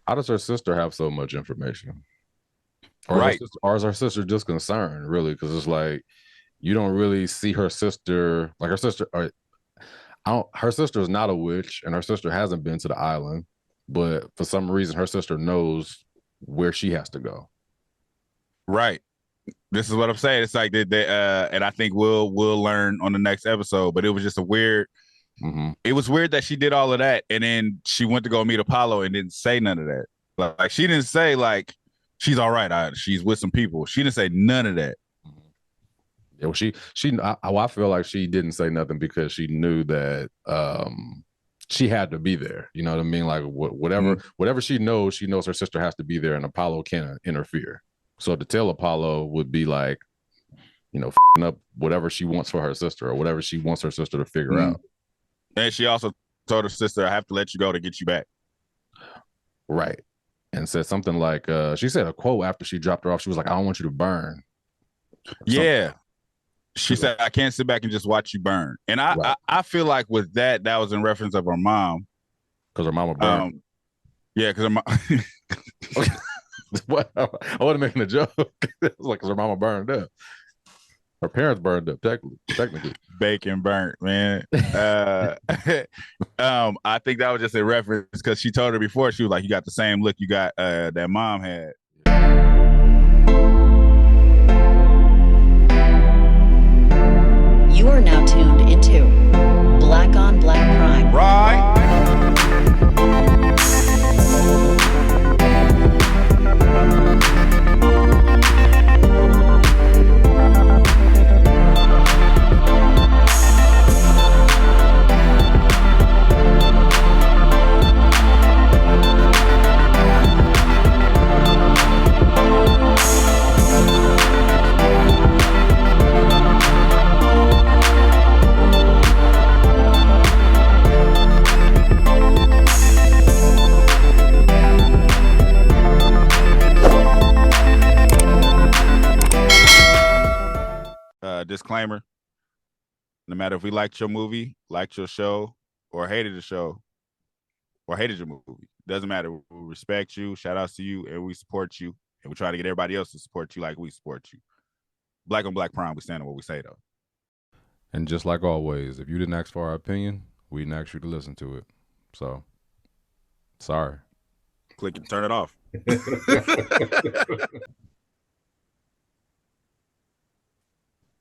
How does her sister have so much information? Right. Or is her sister just concerned, really? Because it's like you don't really see her sister, like her sister. Or, I don't. Her sister is not a witch, and her sister hasn't been to the island. But for some reason, her sister knows where she has to go. Right. This is what I'm saying. It's like and I think we'll learn on the next episode. But it was just a weird. Mm-hmm. It was weird that she did all of that, and then she went to go meet Apollo and didn't say none of that. Like she didn't say like she's all right. She's with some people. She didn't say none of that. Yeah, well, I feel like she didn't say nothing because she knew that she had to be there. You know what I mean? Like Mm-hmm. whatever she knows her sister has to be there, and Apollo can't interfere. So to tell Apollo would be like, up whatever she wants for her sister or whatever she wants her sister to figure Mm-hmm. out. And she also told her sister, "I have to let you go to get you back." Right. And said something like, she said a quote after she dropped her off. She was like, I don't want you to burn. Or something. Yeah, she She's like, said, "I can't sit back and just watch you burn." And I right. I, I feel like with that was in reference of her mom. Because her mama burned. Um, yeah, because her mom. I wasn't making a joke. It was like, because her mama burned up. Her parents burned up, technically. Bacon burnt, man. I think that was just a reference because she told her before, she was like, "You got the same look you got that mom had." You are now tuned into Black on Black Prime. Right. Disclaimer: no matter if we liked your movie, liked your show, or hated the show, or hated your movie, doesn't matter. We respect you, shout outs to you, and we support you, and we try to get everybody else to support you like we support you. Black on Black Prime, we stand on what we say though. And just like always, if you didn't ask for our opinion, we didn't ask you to listen to it. So, sorry. Click and turn it off.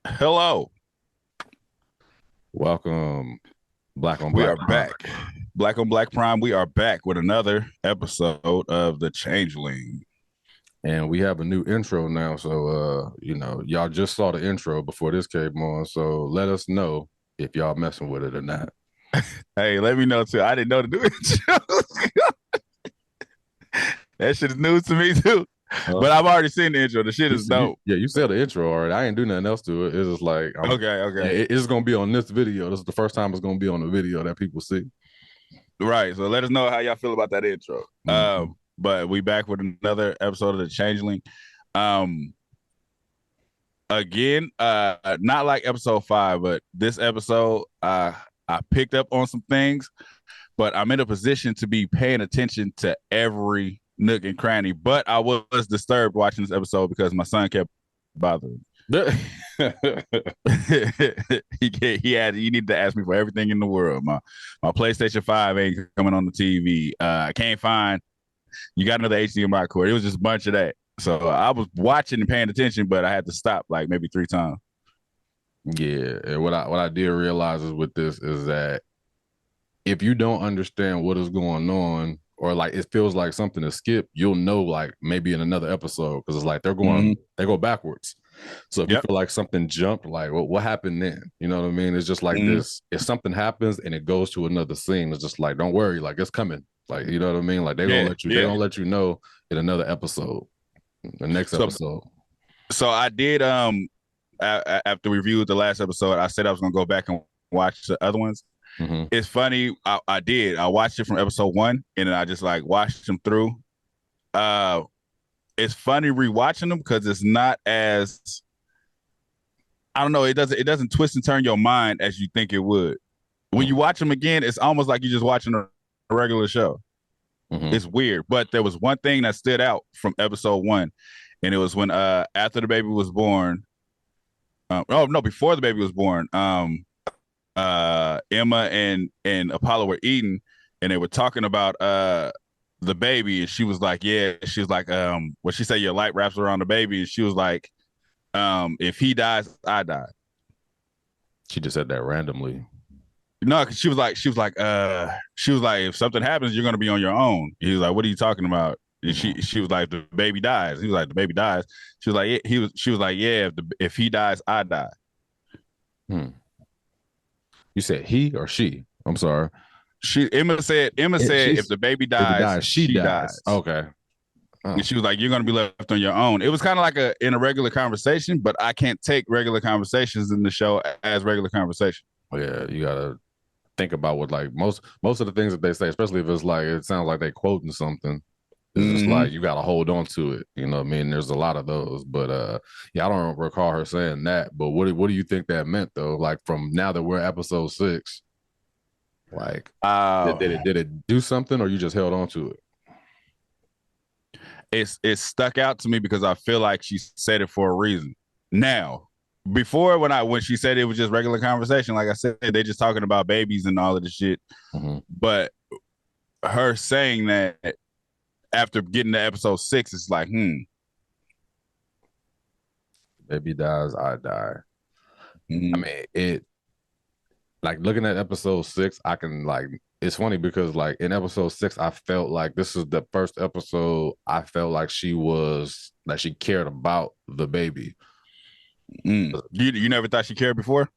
Hello. Welcome, Black on We Black are Prime. back. Black on Black Prime, we are back with another episode of The Changeling. And we have a new intro now. So, y'all just saw the intro before this came on. So let us know if y'all messing with it or not. Hey, let me know too. I didn't know to do it. That shit is news to me too. But I've already seen the intro. The shit is dope. You said the intro already. I ain't do nothing else to it. It's just like, Okay. It's gonna be on this video. This is the first time it's gonna be on the video that people see. Right. So let us know how y'all feel about that intro. Mm-hmm. But we back with another episode of The Changeling. Um, again, not like episode 5, but this episode, I picked up on some things, but I'm in a position to be paying attention to every nook and cranny. But I was disturbed watching this episode because my son kept bothering me. He needed to ask me for everything in the world. My PlayStation 5 ain't coming on the TV. I can't find, you got another HDMI cord. It was just a bunch of that. So I was watching and paying attention, but I had to stop like maybe 3 times. Yeah, and what I did realize is with this is that if you don't understand what is going on, or like it feels like something is skipped, you'll know like maybe in another episode because it's like they go backwards. So if you feel like something jumped, like what happened then? You know what I mean? It's just like this. If something happens and it goes to another scene, it's just like don't worry, like it's coming. Like you know what I mean? Like they're gonna let you know in another episode, the next episode. So I did after we reviewed the last episode, I said I was gonna go back and watch the other ones. Mm-hmm. It's funny. I did. I watched it from episode 1, and then I just like watched them through. It's funny rewatching them because it's not as, I don't know. It doesn't twist and turn your mind as you think it would. When you watch them again, it's almost like you're just watching a regular show. It's weird. But there was one thing that stood out from episode 1, and it was when after the baby was born. Oh no, before the baby was born. Emma and Apollo were eating, and they were talking about the baby, and she was like, yeah, she was like, what she said, your light wraps around the baby, and she was like, if he dies, I die. She just said that randomly. No, cause she was like, if something happens, you're gonna be on your own. He was like, what are you talking about? And she was like, the baby dies. He was like, the baby dies. She was like, she was like, yeah, if he dies, I die. You said he or she? I'm sorry. Emma said if the baby dies, she dies. Okay. Oh. And she was like, you're going to be left on your own. It was kind of like in a regular conversation, but I can't take regular conversations in the show as regular conversation. Yeah, you got to think about what, like, most of the things that they say, especially if it's like, it sounds like they quoting something. It's just like, you got to hold on to it. You know what I mean? There's a lot of those. But, yeah, I don't recall her saying that. But what do you think that meant, though? Like, from now that we're episode 6, like, did it do something, or you just held on to it? It stuck out to me because I feel like she said it for a reason. Now, before when she said it was just regular conversation, like I said, they just talking about babies and all of the shit. But her saying that after getting to episode 6, it's like, baby dies, I die. I mean, it, like, looking at episode 6, I can, like, it's funny because, like, in episode 6, I felt like this is the first episode I felt like she cared about the baby. You never thought she cared before?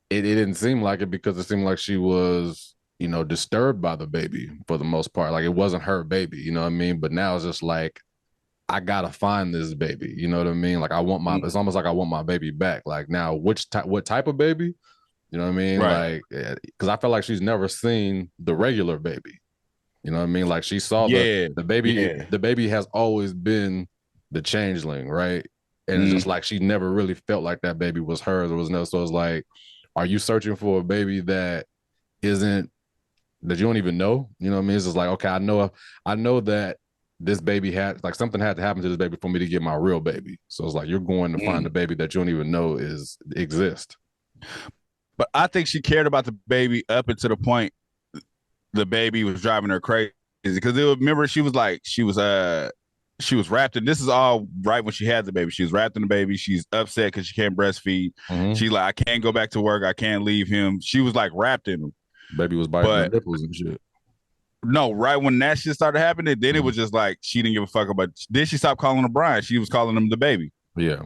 It didn't seem like it, because it seemed like she was, disturbed by the baby for the most part. Like, it wasn't her baby, you know what I mean? But now it's just like, I gotta find this baby, you know what I mean? Like, it's almost like I want my baby back. Like, now, what type of baby? You know what I mean? Right. Like, because I feel like she's never seen the regular baby. You know what I mean? Like, she saw the baby. Yeah. The baby has always been the changeling, right? And it's just like she never really felt like that baby was hers. So it's like, are you searching for a baby that you don't even know? You know what I mean? It's just like, okay, I know that this baby had, like, something had to happen to this baby for me to get my real baby. So it's like, you're going to find a baby that you don't even know exists. But I think she cared about the baby up until the point the baby was driving her crazy. Because remember, she was wrapped in, this is all right when she had the baby. She was wrapped in the baby. She's upset because she can't breastfeed. She's like, I can't go back to work. I can't leave him. She was like wrapped in him. Baby was biting her nipples and shit. No, right when that shit started happening, then it was just like she didn't give a fuck about. Then she stopped calling him Brian. She was calling him the baby. Yeah.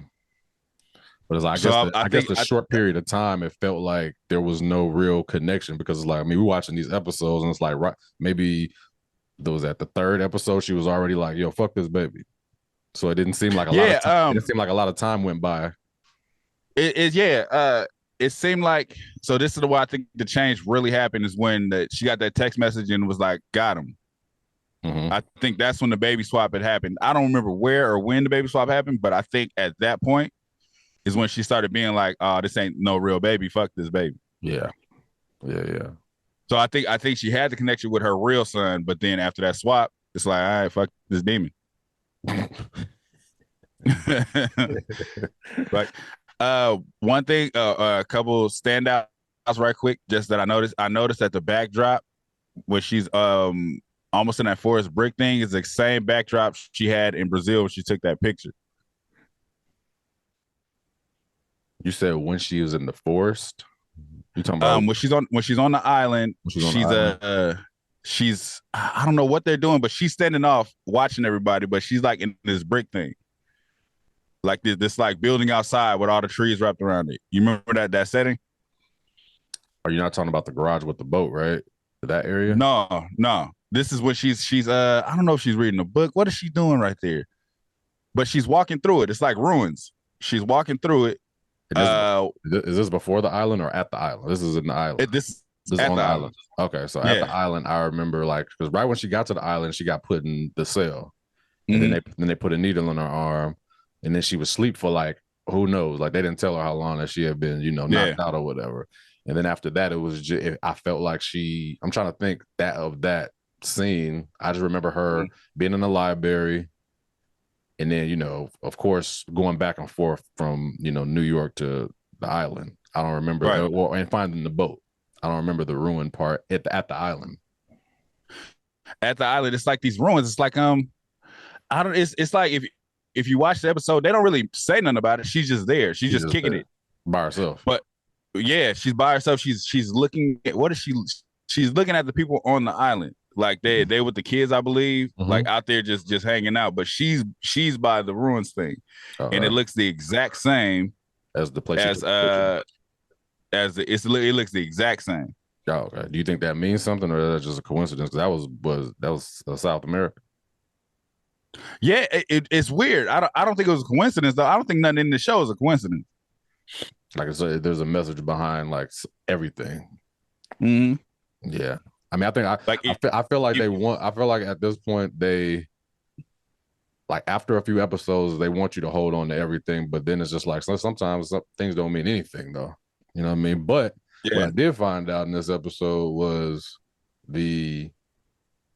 But it's like, I guess the short period of time, it felt like there was no real connection, because it's like, I mean, we're watching these episodes and it's like, right, maybe there was at the 3rd episode, she was already like, yo, fuck this baby. So it didn't seem like a lot of time. It didn't seem like a lot of time went by. It seemed like, so this is why I think the change really happened, is when she got that text message and was like, got him. I think that's when the baby swap had happened. I don't remember where or when the baby swap happened, but I think at that point is when she started being like, oh, this ain't no real baby. Fuck this baby. Yeah. So I think she had the connection with her real son, but then after that swap, it's like, all right, fuck this demon. Like, one thing, a couple standouts right quick, just that I noticed that the backdrop where she's almost in that forest brick thing is the same backdrop she had in Brazil when she took that picture. You said when she was in the forest? You talking about when she's on the island, she's I don't know what they're doing, but she's standing off watching everybody, but she's like in this brick thing. Like this like building outside with all the trees wrapped around it. You remember that setting? Are you not talking about the garage with the boat, right? That area? No. This is what she's I don't know if she's reading a book. What is she doing right there? But she's walking through it. It's like ruins. She's walking through it. Is this before the island or at the island? This is in the island. This is on the island. Okay, so at the island, I remember, like, because right when she got to the island, she got put in the cell, and then they put a needle in her arm, and then she was asleep for, like, who knows? Like, they didn't tell her how long that she had been, knocked out or whatever. And then after that, it was just, I felt like I'm trying to think of that scene. I just remember her being in the library, and then of course, going back and forth from New York to the island. I don't remember, Right. and finding the boat. I don't remember the ruin part at the island. At the island, it's like these ruins. It's like I don't. It's like if you watch the episode, they don't really say nothing about it. She's just there. She's just kicking it by herself. But yeah, she's by herself. She's looking at what is she? She's looking at the people on the island. Like they with the kids, I believe, like out there just hanging out. But she's by the ruins thing, and it looks the exact same as the place it looks the exact same. Oh, okay. Do you think that means something, or is that just a coincidence? That was South America. Yeah, it's weird. I don't think it was a coincidence though. I don't think nothing in the show is a coincidence. Like I said, there's a message behind like everything. Yeah, I mean, I think I feel like they want. I feel like at this point they, like after a few episodes, they want you to hold on to everything, but then it's just like sometimes things don't mean anything though. You know what I mean? But what I did find out in this episode was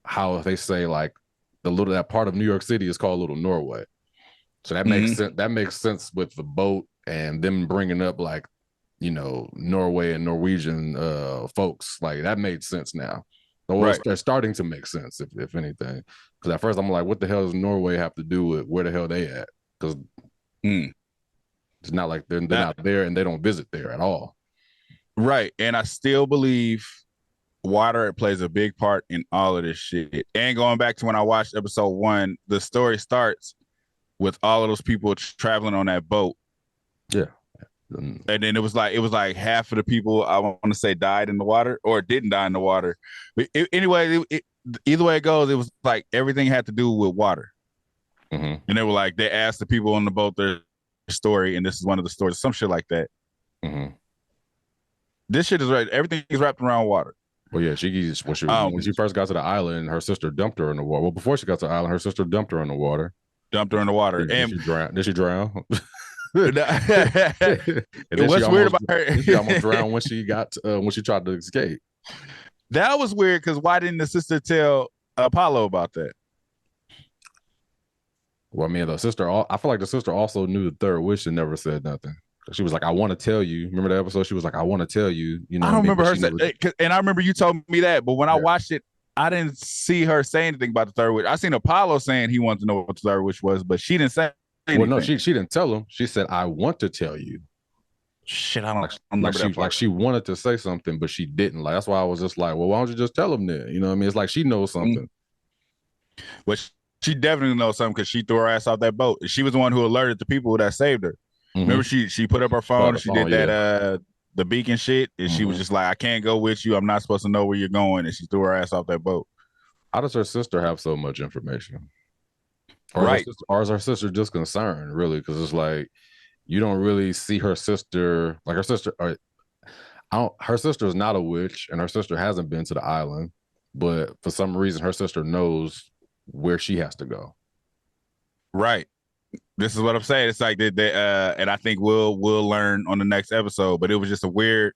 how they say like that part of New York City is called Little Norway. So that makes sense. That makes sense with the boat and them bringing up like, Norway and Norwegian folks. Like that made sense now. Right. They're starting to make sense, if anything. Because at first I'm like, what the hell does Norway have to do with where the hell they at? Because it's not like they're not there and they don't visit there at all. Right. And I still believe water plays a big part in all of this shit. And going back to when I watched episode 1, the story starts with all of those people traveling on that boat. Yeah. And then it was like half of the people, I want to say, died in the water or didn't die in the water. But anyway, either way it goes, it was like everything had to do with water. And they were like, they asked the people on the boat their story, and this is one of the stories, some shit like that. This shit is right. Everything is wrapped around water. Well, yeah, when she first got to the island, her sister dumped her in the water. Well, before she got to the island, her sister dumped her in the water. Did she drown? What's weird about her? She almost drowned when she tried to escape. That was weird because why didn't the sister tell Apollo about that? Well, I mean, I feel like the sister also knew the third wish and never said nothing. She was like, I want to tell you. Remember the episode? She was like, I want to tell you. I don't remember her saying, and I remember you told me that, but when I watched it, I didn't see her say anything about the third wish. I seen Apollo saying he wanted to know what the third wish was, but she didn't say anything. Well, no, she didn't tell him. She said, I want to tell you. Shit, I don't like she wanted to say something, but she didn't. Like that's why I was just like, well, why don't you just tell him then? You know what I mean? It's like she knows something. But she definitely knows something because she threw her ass off that boat. She was the one who alerted the people that saved her. Remember, she put up her phone and she did that the beacon shit, and she was just like, I can't go with you. I'm not supposed to know where you're going, and she threw her ass off that boat. How does her sister have so much information? Or is her sister just concerned, really? Because it's like you don't really see her sister. Like her sister, her sister is not a witch, and her sister hasn't been to the island. But for some reason, her sister knows where she has to go. Right. This is what I'm saying. It's like they and I think we'll learn on the next episode. But it was just a weird.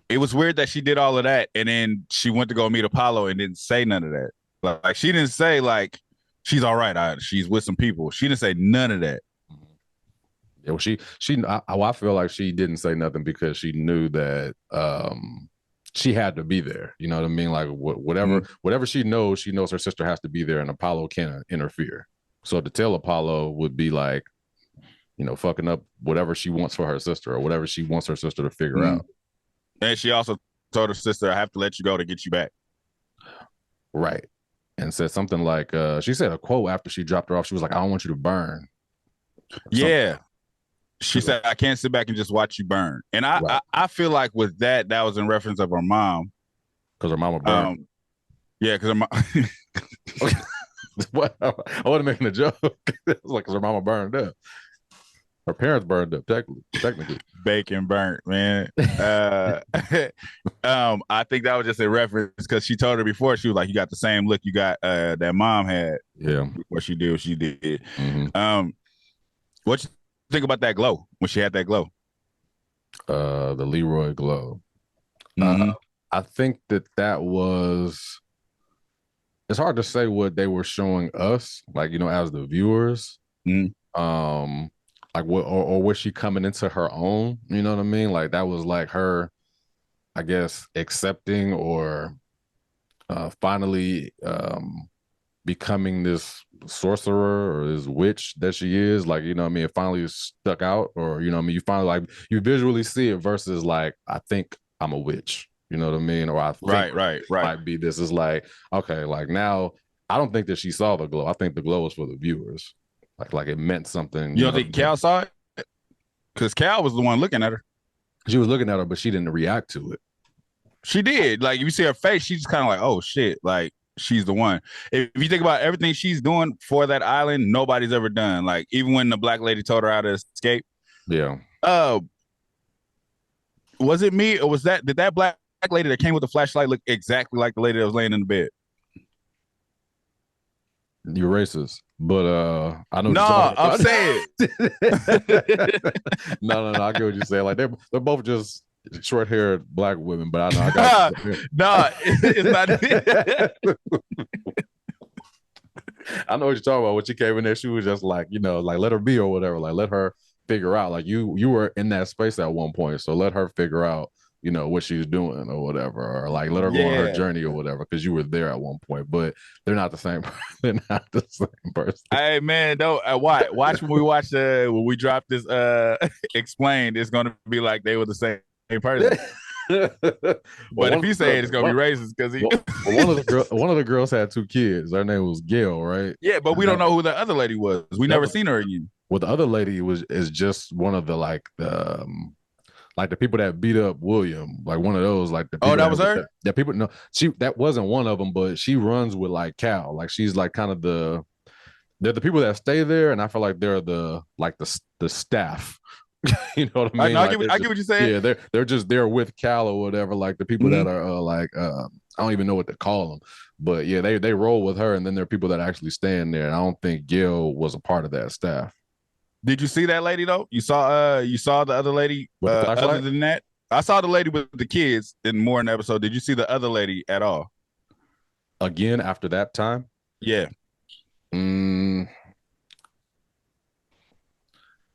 It was weird that she did all of that, and then she went to go meet Apollo and didn't say none of that. Like she didn't say like she's all right. She's with some people. She didn't say none of that. Yeah, well, I feel like she didn't say nothing because she knew that she had to be there. You know what I mean? Like whatever she knows her sister has to be there, and Apollo can't interfere. So to tell Apollo would be like, fucking up whatever she wants for her sister or whatever she wants her sister to figure out. And she also told her sister, I have to let you go to get you back. Right. And said something like, she said a quote after she dropped her off. She was like, I don't want you to burn. Yeah. She said, I can't sit back and just watch you burn. And I feel like with that was in reference of her mom. Because her mama burned. Yeah, because her mom. I wasn't making a joke. It was like, because her mama burned up. Her parents burned up, technically. Bacon burnt, man. I think that was just a reference because she told her before, she was like, you got the same look you got that mom had. Yeah. Before she did what she did. What you think about that glow when she had that glow? The Leroy glow. I think that was it's hard to say what they were showing us, like, as the viewers. Mm. Like what, or was she coming into her own? You know what I mean? Like that was like her, I guess, accepting or finally becoming this sorcerer or this witch that she is. Like, what I mean? It finally stuck out, or, what I mean? You finally, like, you visually see it versus like, I think I'm a witch. You know what I mean? Or I think Right. might be this. Is like, okay, like now I don't think that she saw the glow. I think the glow was for the viewers. Like it meant something. You You don't know what think I mean? Cal saw it? Because Cal was the one looking at her. She was looking at her, but she didn't react to it. She did. Like, if you see her face, she's kind of like, oh shit, like she's the one. If you think about everything she's doing for that island, nobody's ever done. Like, even when the black lady told her how to escape, Yeah. Was it me or did that black lady that came with the flashlight look exactly like the lady that was laying in the bed? You're racist, but I know what No, you're talking I'm about. saying. No. I get what you're saying. Like they're both just short-haired black women, but I know I got No, it's not. I know what you're talking about. When she came in there, she was just like, like let her be or whatever. Like let her figure out. Like you were in that space at one point, so let her figure out, what she's doing or whatever, or like let her go on her journey or whatever, because you were there at one point. But they're not the same. They're not the same person. Hey man, don't watch when we watch when we drop this explained. It's gonna be like they were the same person. But if you say it's gonna be racist because he one of the girls had 2 kids. Her name was Gail, right? Yeah, but we don't know who the other lady was. We never seen her again. Well, the other lady is just one of the like the people that beat up William, like one of those, like the people that was her. That people no, that wasn't one of them, but she runs with like Cal, like she's like kind of they're the people that stay there, and I feel like they're the staff. You know what I mean? No, I get what you're saying. Yeah, they're just there with Cal or whatever, like the people that are I don't even know what to call them, but yeah, they roll with her, and then there are people that actually stand there, and I don't think Gil was a part of that staff. Did you see that lady though? You saw the other lady. Other than that, I saw the lady with the kids in more in the episode. Did you see the other lady at all? Again after that time? Yeah.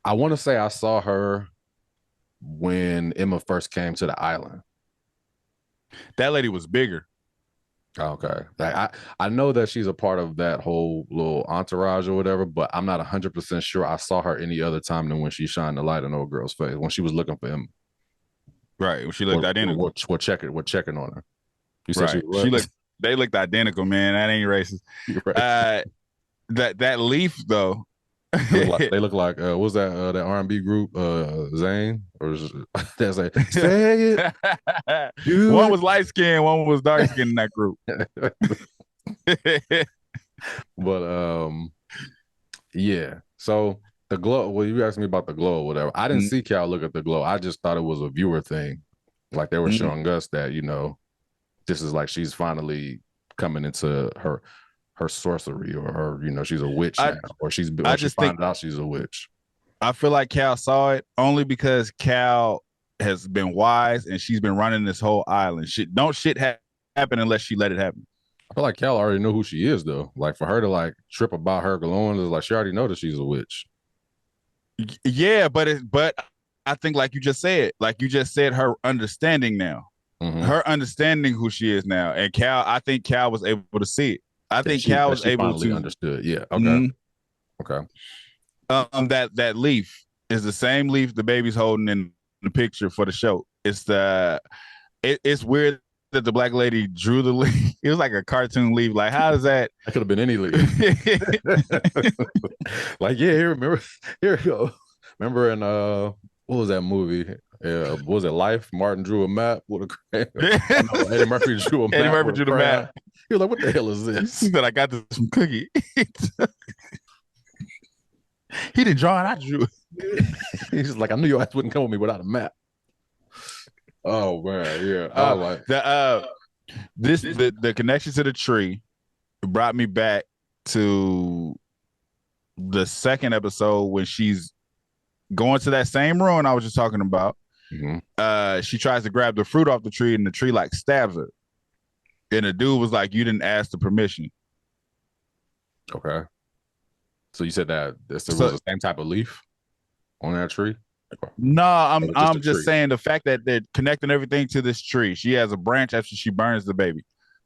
I want to say I saw her when Emma first came to the island. That lady was bigger. Okay. Like I know that she's a part of that whole little entourage or whatever, but I'm not 100% sure I saw her any other time than when she shined the light on old girl's face, when she was looking for him. Right. When she looked identical. We're checking on her. You said right. They looked identical, man. That ain't racist. Right. That leaf though. They look like what was that that R&B group Zayn, or that's like say it. One was light skinned, one was dark skinned in that group. But yeah. So the glow. Well, you asked me about the glow or whatever. I didn't see Cal look at the glow. I just thought it was a viewer thing. Like they were showing us that this is like she's finally coming into her sorcery, or her, she's a witch now, or she found out she's a witch. I feel like Cal saw it only because Cal has been wise and she's been running this whole island. Shit happen unless she let it happen. I feel like Cal already know who she is though. Like for her to like trip about her glowing is like she already know that she's a witch. Yeah, but I think like you just said, her understanding now. Mm-hmm. Her understanding who she is now. And I think Cal was able to see it. I think Cal was able to understood. Yeah. Okay. Okay. That leaf is the same leaf the baby's holding in the picture for the show. It's weird that the black lady drew the leaf. It was like a cartoon leaf. Like, how does that? That could have been any leaf. Like, yeah, here we go. Remember in what was that movie? What was it, Life? Martin drew a map with a Eddie Murphy drew a map. Eddie Murphy drew the map. He was like, what the hell is this? He said, I got this from Cookie. He didn't draw it, I drew it. He's just like, I knew your ass wouldn't come with me without a map. Oh man, yeah. Like the connection to the tree brought me back to the second episode when she's going to that same ruin I was just talking about. Mm-hmm. She tries to grab the fruit off the tree, and the tree like stabs her. And the dude was like, "You didn't ask the permission." Okay. So you said that this was So the same type of leaf on that tree? no, Or just a I'm just tree? saying the fact that they're connecting everything to this tree. She has a branch after she burns the baby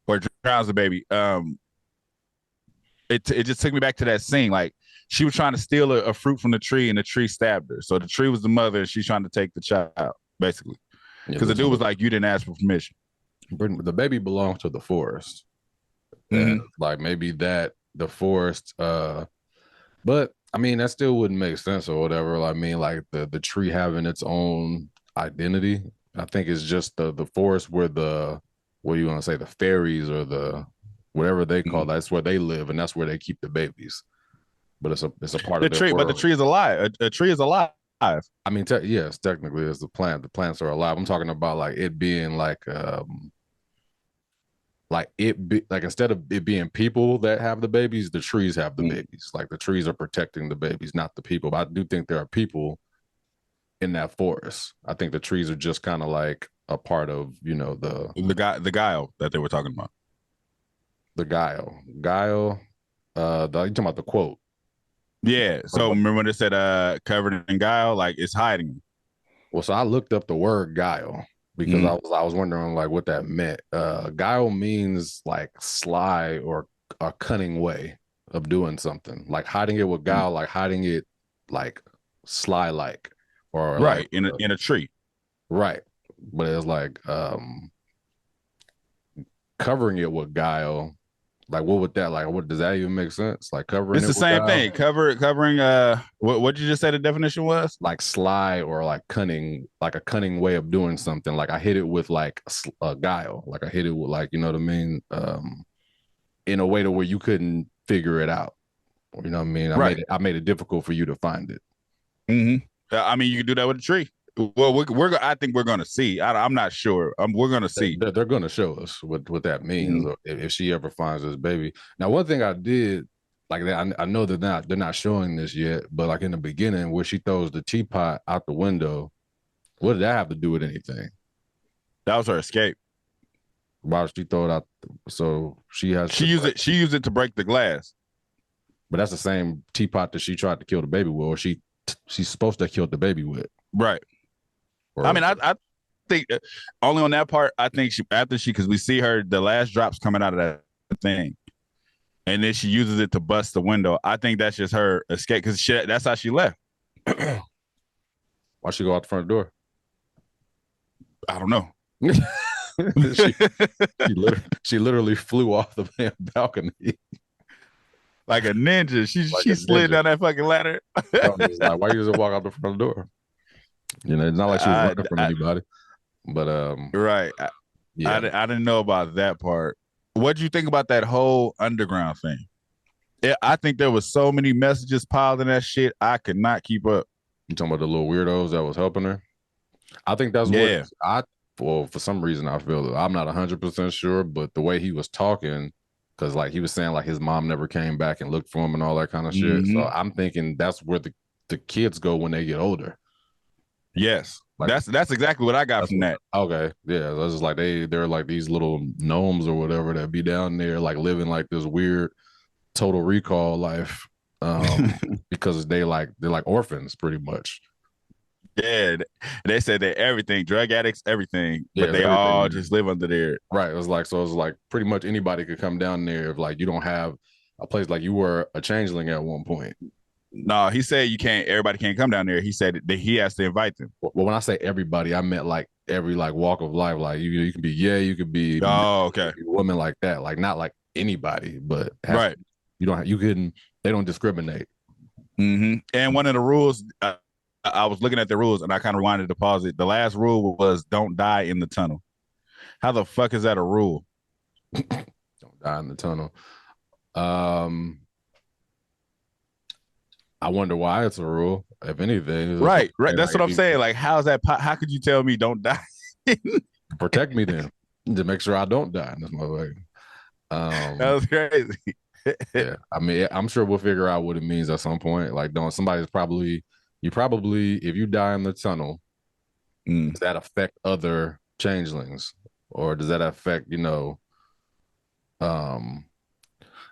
or drowns the baby. It just took me back to that scene. Like she was trying to steal a fruit from the tree, and the tree stabbed her. So the tree was the mother, and she's trying to take the child, basically. Yeah, Because the dude was like, "You didn't ask for permission." the baby belongs to the forest. And Mm-hmm. like maybe that the forest but I mean that still wouldn't make sense or whatever. I mean like the tree having its own identity. I think it's just the forest where the what do you want to say, the fairies or the whatever they call that's where they live and that's where they keep the babies. But it's a part The of their tree, but the world. tree is alive. A tree is alive. I mean, yes, technically, it's the plant. The plants are alive. I'm talking about like it being like it be like instead of it being people that have the babies, the trees have the babies. Like the trees are protecting the babies, not the people. But I do think there are people in that forest. I think the trees are just kind of like a part of The guile that they were talking about. the guile. You talking about the quote? Yeah. So remember when they said covered in guile, like it's hiding. Well, so I looked up the word guile because I was wondering like what that meant. Guile means like sly or a cunning way of doing something. Like hiding it with guile, like hiding it like sly like or like Right in a tree. right. But it's like covering it with guile. Like what would that like what does that even make sense? Like covering It's it the with same guile? thing. Covering what did you just say the definition was? Like sly or like cunning, like a cunning way of doing something. Like I hit it with like a guile. Like I hit it with like you know what I mean, in a way to where you couldn't figure it out. You know what I mean? Right. I made it difficult for you to find it. Mm-hmm. I mean, you can do that with a tree. Well, I think we're gonna see. I'm not sure. We're gonna see. They're going to show us what that means Mm-hmm. if she ever finds this baby. Now, one thing I did like I know they're not showing this yet, but like in the beginning where she throws the teapot out the window, what did that have to do with anything? That was her escape. Why would she throw it out? So she has She used it. She used it to break the glass. but that's the same teapot that she tried to kill the baby with, or she's supposed to have killed the baby with. Right. Or, I mean, I think only on that part. I think because we see her the last drops coming out of that thing, and then she uses it to bust the window. I think that's just her escape because that's how she left. why she go out the front door? I don't know. she literally flew off the balcony like a ninja. She slid down that fucking ladder. Like, why you just walk out the front door? You know, it's not like she was running from anybody. But right. I didn't know about that part. What do you think about that whole underground thing? I think there was so many messages piled in that shit. I could not keep up. You talking about the little weirdos that was helping her? I think that's what for some reason I feel that I'm not 100% sure, but the way he was talking, because like he was saying like his mom never came back and looked for him and all that kind of shit. So I'm thinking that's where the kids go when they get older. Yes. Like, that's exactly what I got from that. Okay. Yeah. That's just like they're like these little gnomes or whatever that be down there like living like this weird Total Recall life. Because they're like orphans pretty much. Yeah, they said that everything, drug addicts, everything, but they all just live under there. Right. It was like pretty much anybody could come down there if like you don't have a place like you were a changeling at one point. No, he said everybody can't come down there. He said that he has to invite them. Well, when I say everybody, I meant like every like walk of life. Like you can be you could be okay, women like that. Like not like anybody, but right. They don't discriminate. Mm-hmm. And one of the rules, I was looking at the rules and I kind of wanted to pause it. The last rule was don't die in the tunnel. How the fuck is that a rule? Don't die in the tunnel. I wonder why it's a rule, if anything. Right. That's what I'm saying. Like, how's that? How could you tell me don't die? Protect me then, to make sure I don't die in this motherfucker. That was crazy. Yeah, I mean, I'm sure we'll figure out what it means at some point. Like, you probably, if you die in the tunnel, does that affect other changelings, or does that affect,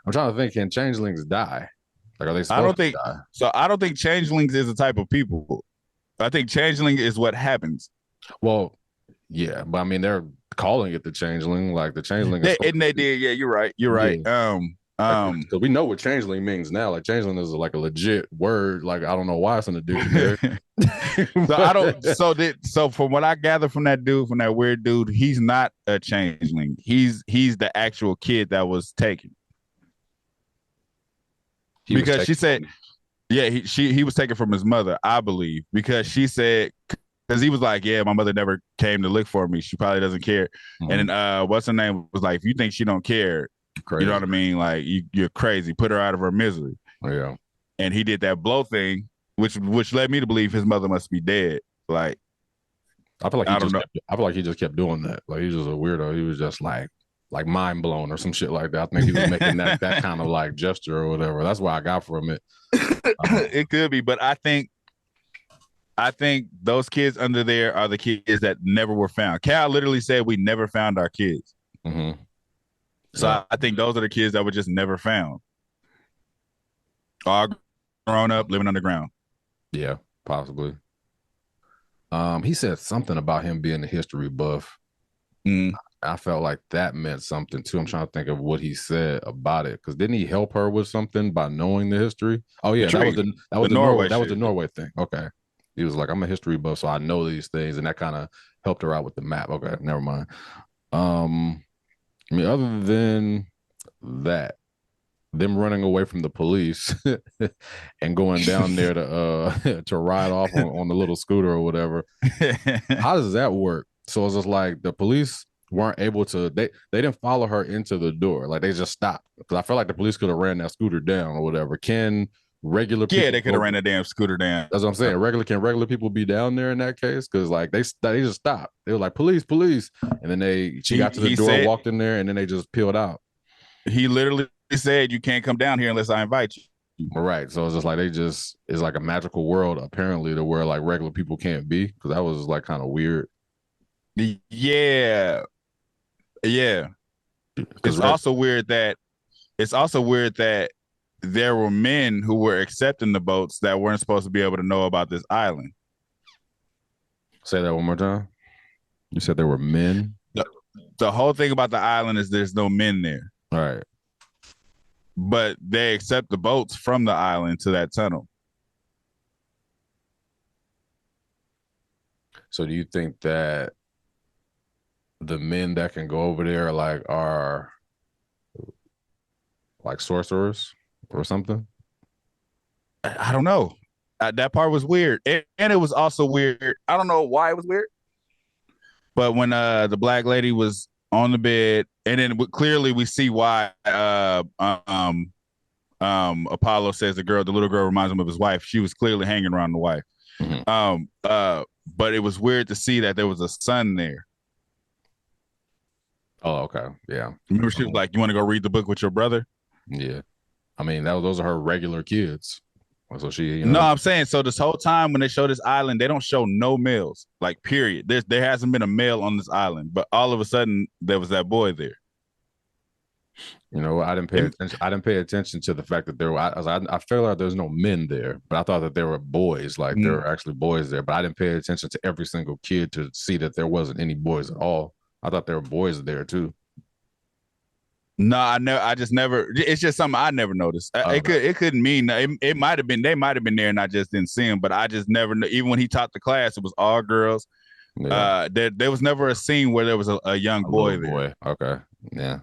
I'm trying to think. Can changelings die? Like, are they I supposed don't to think die? so. I don't think changelings is a type of people. I think changeling is what happens. Well, yeah, but I mean, they're calling it the changeling. Like the changeling is supposed And they to be, did. Yeah, you're right. You're right. yeah. Because we know what changeling means now. Like changeling is like a legit word. Like I don't know why it's in the dictionary. So I But, don't. So from what I gather from that dude, from that weird dude, he's not a changeling. He's the actual kid that was taken. he was Because she taken said, yeah, he was taken from his mother, I believe, because she said, because he was like, yeah, my mother never came to look for me. She probably doesn't care. Mhm. And then what's her name was like, if you think she don't care, Crazy. you know what I mean? Like you're crazy. Put her out of her misery. Yeah. And he did that blow thing, which led me to believe his mother must be dead. Like I feel like I don't know. I feel like he just kept doing that. Like he's just a weirdo. He was just like mind blown or some shit like that. I think he was making that kind of like gesture or whatever. That's what I got from it. It could be, but I think those kids under there are the kids that never were found. Cal literally said we never found our kids. Mm-hmm. So Yeah. I think those are the kids that were just never found. All grown up, living underground. Yeah, possibly. He said something about him being a history buff. Mm. I felt like that meant something too. I'm trying to think of what he said about it. Because didn't he help her with something by knowing the history? Oh yeah, that was the Norway thing. Okay. He was like, I'm a history buff, so I know these things, and that kind of helped her out with the map. Okay, never mind. I mean, other than that, them running away from the police and going down there to to ride off on the little scooter or whatever. How does that work? So it's just like the police weren't able to they didn't follow her into the door. Like they just stopped. Because I feel like the police could have ran that scooter down or whatever. Can regular people they could have ran a damn scooter down. That's what I'm saying. Can regular people be down there in that case? Because like they just stopped. They were like police, and then she got to the door, walked in there, and then they just peeled out. He literally said, "You can't come down here unless I invite you." Right. So it's just like it's like a magical world apparently to where like regular people can't be, because that was like kind of weird. Yeah. It's also weird that there were men who were accepting the boats that weren't supposed to be able to know about this island. Say that one more time. You said there were men? The whole thing about the island is there's no men there. All right. But they accept the boats from the island to that tunnel. So do you think that the men that can go over there are like sorcerers or something? I don't know. That part was weird. And it was also weird. I don't know why it was weird. But when the black lady was on the bed, and then clearly we see why Apollo says the little girl reminds him of his wife. She was clearly hanging around the wife. Mm-hmm. But it was weird to see that there was a son there. Oh, okay. Yeah. Remember she was like, you want to go read the book with your brother? Yeah. I mean, those are her regular kids. So she, No, I'm saying, so this whole time when they show this island, they don't show no males, like period. There hasn't been a male on this island, but all of a sudden there was that boy there. You know, I didn't pay attention. I didn't pay attention to the fact that there were. I feel like there's no men there, but I thought that there were boys. Like there were actually boys there, but I didn't pay attention to every single kid to see that there wasn't any boys at all. I thought there were boys there too. No, I just never. It's just something I never noticed. It couldn't mean. It might have been. They might have been there, and I just didn't see them. But I just never. Even when he taught the class, it was all girls. Yeah. There was never a scene where there was a young boy there. Boy. Okay. Yeah.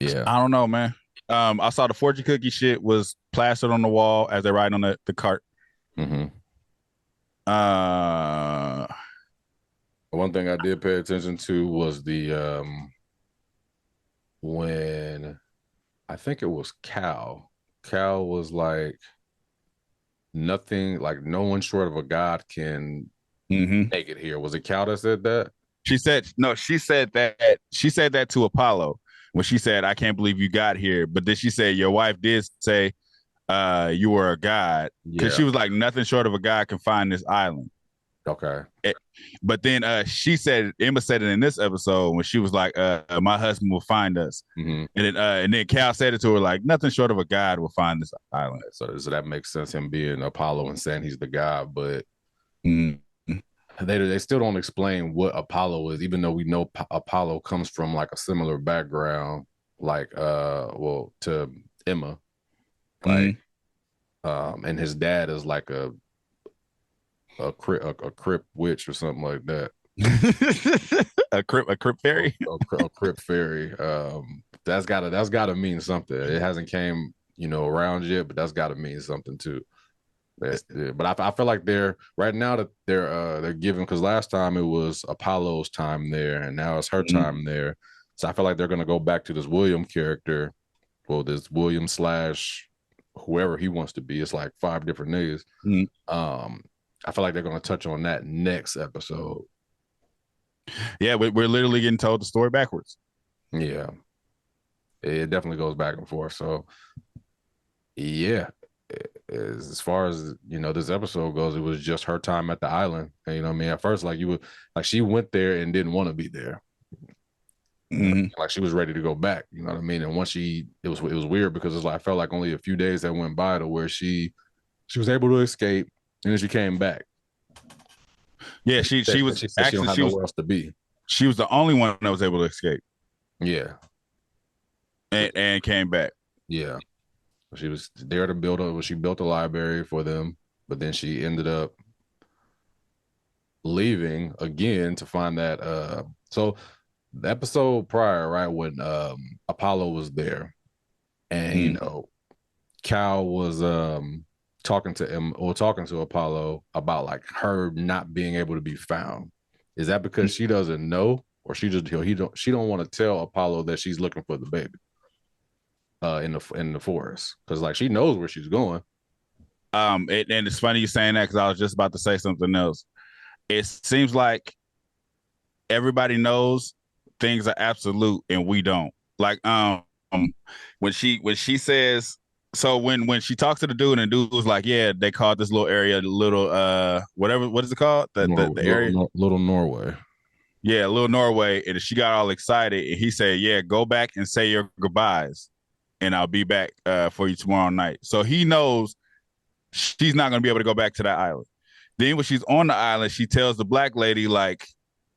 Yeah. I don't know, man. I saw the fortune cookie shit was plastered on the wall as they're riding on the cart. Mm-hmm. One thing I did pay attention to was the when I think it was Cal. Cal was like, nothing, like no one short of a god can make it here. Was it Cal that said that? She said that. She said that to Apollo when she said, I can't believe you got here. But then she said, your wife did say you were a god. Because she was like, nothing short of a god can find this island. Okay. But then Emma said it in this episode when she was like, my husband will find us. Mm-hmm. And then Cal said it to her like, nothing short of a god will find this island. So that makes sense, him being Apollo and saying he's the god, but Mm-hmm. they still don't explain what Apollo is, even though we know Apollo comes from like a similar background, like to Emma, like and his dad is like a crypt witch or something like that. a crypt fairy. A crypt fairy. That's gotta mean something. It hasn't came around yet, but that's gotta mean something too. But I feel like they're right now that they're giving, because last time it was Apollo's time there, and now it's her time there. So I feel like they're gonna go back to this William character. Well, this William / whoever he wants to be. It's like 5 different names. I feel like they're gonna touch on that next episode. Yeah, we're literally getting told the story backwards. Yeah, it definitely goes back and forth. So yeah. As far as this episode goes, it was just her time at the island. And, what I mean, at first, like she went there and didn't want to be there. Like she was ready to go back. You know what I mean? And once it was weird because it's like I felt like only a few days that went by to where she was able to escape, and then she came back. Yeah, she was actually she don't have nowhere else to be. She was the only one that was able to escape. Yeah, and came back. Yeah. She was there to she built a library for them, but then she ended up leaving again to find that so the episode prior, right, when Apollo was there, and Cal was talking to Apollo about like her not being able to be found. Is that because she doesn't know, or she don't want to tell Apollo that she's looking for the baby in the forest? Because like she knows where she's going. And it's funny you saying that, because I was just about to say something else. It seems like everybody knows things are absolute and we don't. Like when she says, so when she talks to the dude, and the dude was like, yeah, they called this little area whatever, what is it called? The area? Little Norway. Yeah, Little Norway. And she got all excited, and he said, yeah, go back and say your goodbyes, and I'll be back for you tomorrow night. So he knows she's not going to be able to go back to that island. Then when she's on the island, she tells the black lady, like,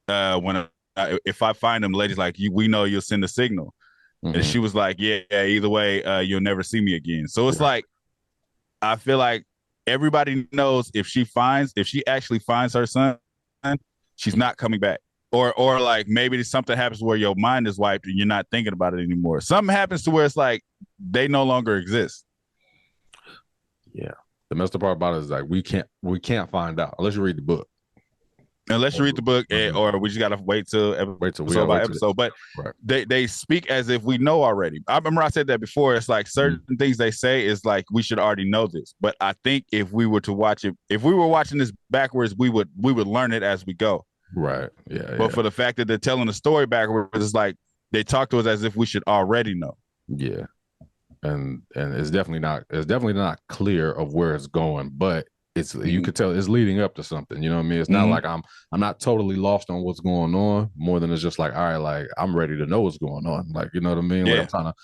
if I find them, ladies, like, we know you'll send a signal. And she was like, yeah, either way, you'll never see me again. So it's like, I feel like everybody knows if she actually finds her son, she's not coming back. Or like maybe something happens where your mind is wiped and you're not thinking about it anymore. Something happens to where it's like they no longer exist. Yeah. The messed up part about it is like we can't find out unless you read the book. Unless you read the book, or we just gotta wait till episode by episode. But they speak as if we know already. I remember I said that before. It's like certain things they say is like we should already know this. But I think if we were to watch it, if we were watching this backwards, we would learn it as we go. Right. Yeah. But for the fact that they're telling the story backwards, it's like they talk to us as if we should already know. Yeah. And it's definitely not clear of where it's going, but it's you could tell it's leading up to something. You know what I mean? It's not like I'm not totally lost on what's going on, more than it's just like, all right, like I'm ready to know what's going on. Like, you know what I mean? Yeah. Like I'm trying to,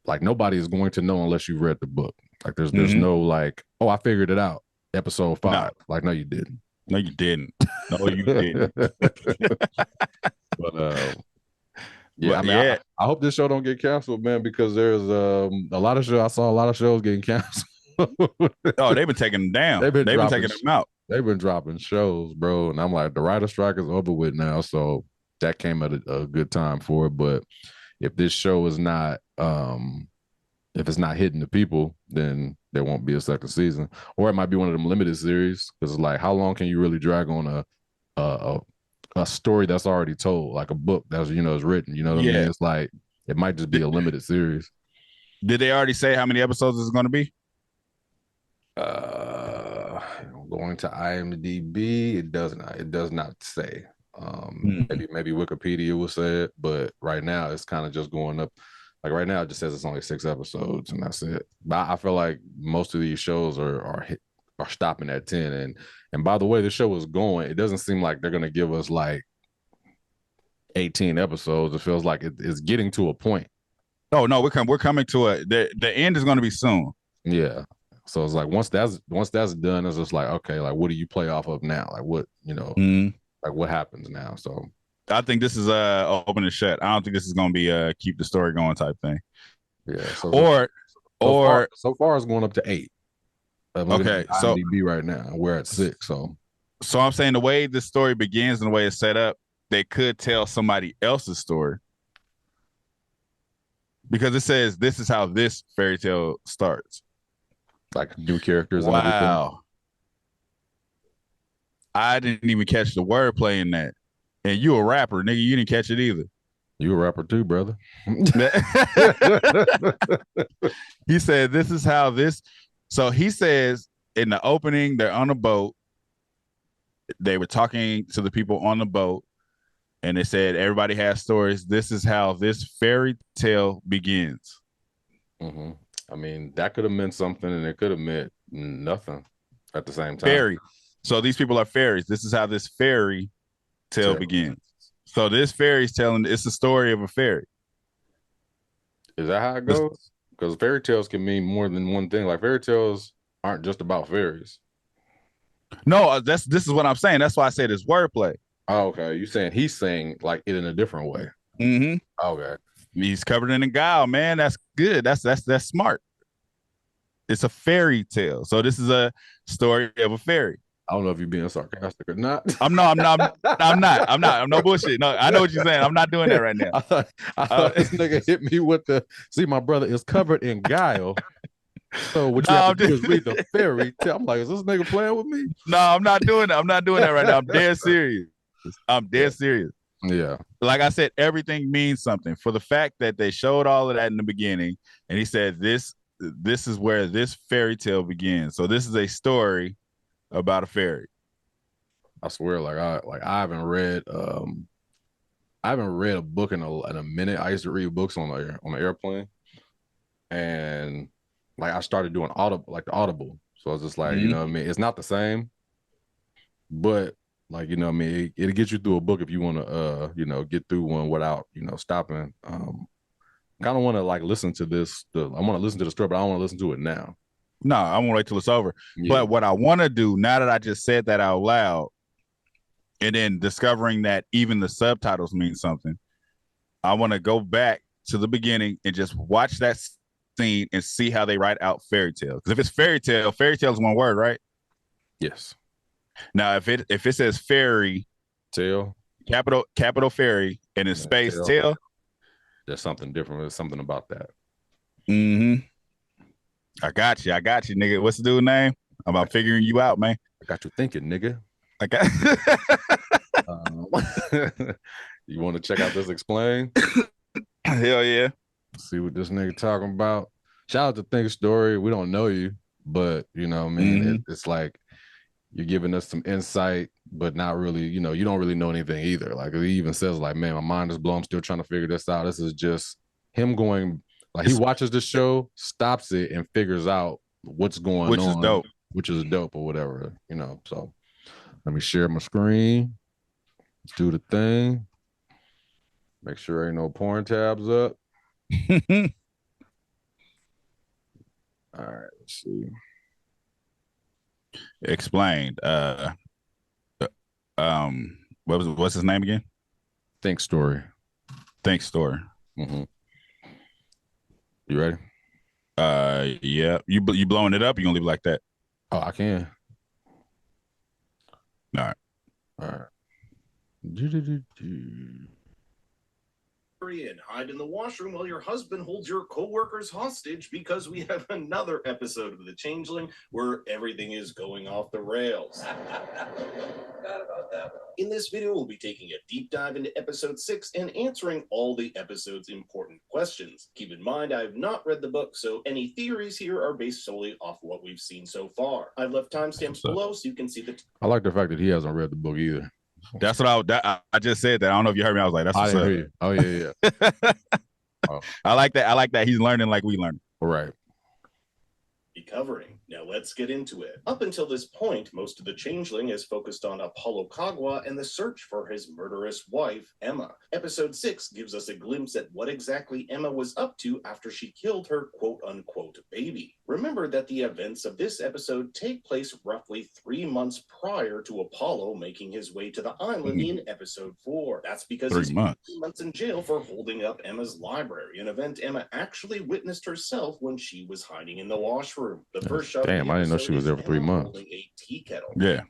like, nobody is going to know unless you read the book. Like there's no like, oh, I figured it out. Episode 5. No. Like, no, you didn't. No, you didn't. No, you didn't. But yeah, I mean, I hope this show don't get canceled, man, because there's a lot of shows. I saw a lot of shows getting canceled. Oh, they've been taking them down. They've been taking them out. They've been dropping shows, bro. And I'm like, the writer strike is over with now, so that came at a good time for it. But if this show is not, if it's not hitting the people, then there won't be a second season, or it might be one of them limited series. Because like, how long can you really drag on a story that's already told, like a book that's is written? You know what I mean? It's like it might just be a limited series. Did they already say how many episodes it's going to be? Going to IMDb, it does not say. Maybe Wikipedia will say it, but right now it's kind of just going up. Like right now, it just says it's only 6 episodes and that's it. But I feel like most of these shows are are stopping at 10. And by the way the show is going, it doesn't seem like they're gonna give us like 18 episodes. It feels like it's getting to a point. Oh no, we're coming to the end is going to be soon. Yeah. So it's like once that's done, it's just like, okay, like what do you play off of now? Like what, like what happens now? So I think this is open and shut. I don't think this is going to be keep the story going type thing. Yeah. So far it's going up to 8. Okay. So IMDb right now we're at 6. So I'm saying the way the story begins and the way it's set up, they could tell somebody else's story. Because it says this is how this fairy tale starts. Like new characters. Wow. And everything. I didn't even catch the wordplay in that. And you a rapper, nigga. You didn't catch it either. You a rapper too, brother. He said, this is how this. So he says in the opening, they're on a boat. They were talking to the people on the boat. And they said, everybody has stories. This is how this fairy tale begins. Mm-hmm. I mean, that could have meant something and it could have meant nothing at the same time. Fairy. So these people are fairies. This is how this fairy tale begins. So this fairy's telling, it's the story of a fairy. Is that how it goes? Because fairy tales can mean more than one thing. Like fairy tales aren't just about fairies. No, this is what I'm saying. That's why I said it's wordplay. Oh, okay. You saying he's saying like it in a different way. Mm-hmm. Okay. He's covered in a guile, man. That's good. That's smart. It's a fairy tale. So this is a story of a fairy. I don't know if you're being sarcastic or not. I'm not. I'm no bullshit. No, I know what you're saying. I'm not doing that right now. I thought this nigga hit me with the, see, my brother is covered in guile. So what you have to do is read the fairy tale. I'm like, is this nigga playing with me? No, I'm not doing that. I'm not doing that right now. I'm dead serious. I'm dead serious. Yeah. Like I said, everything means something. For the fact that they showed all of that in the beginning, and he said this is where this fairy tale begins. So this is a story about a fairy. I swear, I haven't read a book in a minute. I used to read books on the airplane, and like I started doing the Audible. So it's just like, you know what I mean? It's not the same, but like, you know what I mean? It'll get you through a book if you want to, get through one without, stopping. Kind of want to like listen to this. I want to listen to the story, but I don't want to listen to it now. No, I want to wait till it's over. Yeah. But what I want to do now that I just said that out loud, and then discovering that even the subtitles mean something, I want to go back to the beginning and just watch that scene and see how they write out fairy tale. Because if it's fairy tale is one word, right? Yes. Now, if it says fairy tale, capital fairy, and in space tale, there's something different. There's something about that. Mm-hmm. I got you, nigga. What's the dude's name? I'm about figuring you out, man. I got you thinking, nigga. You want to check out this explain? Hell yeah. See what this nigga talking about. Shout out to Think Story. We don't know you, but you know what I mean? It's like you're giving us some insight, but not really, you don't really know anything either. Like he even says like, man, my mind is blown. I'm still trying to figure this out. This is just him going, like he watches the show, stops it, and figures out what's going on. Which is dope or whatever, So let me share my screen. Let's do the thing. Make sure ain't no porn tabs up. All right, let's see. Explained. What's his name again? Think Story. Mm-hmm. You ready? Yeah. You blowing it up? You gonna leave it like that? Oh, I can. All right. And hide in the washroom while your husband holds your co-workers hostage because we have another episode of The Changeling where everything is going off the rails. Forgot about that one. In this video, we'll be taking a deep dive into episode 6 and answering all the episode's important questions. Keep in mind, I have not read the book, so any theories here are based solely off what we've seen so far. I've left timestamps below so you can see the... I like the fact that he hasn't read the book either. That's what I just said that. I don't know if you heard me. I was like, that's what's up. You. Oh, yeah. Oh. I like that. He's learning like we learn. Right. be covering. Now let's get into it. Up until this point, most of the Changeling is focused on Apollo Kagwa and the search for his murderous wife, Emma. Episode 6 gives us a glimpse at what exactly Emma was up to after she killed her quote-unquote baby. Remember that the events of this episode take place roughly 3 months prior to Apollo making his way to the island in episode 4. That's because he's 3 months. 3 months in jail for holding up Emma's library, an event Emma actually witnessed herself when she was hiding in the washroom. The first shot. Damn, I didn't know she was there for 3 months. Holding a tea kettle. Yeah.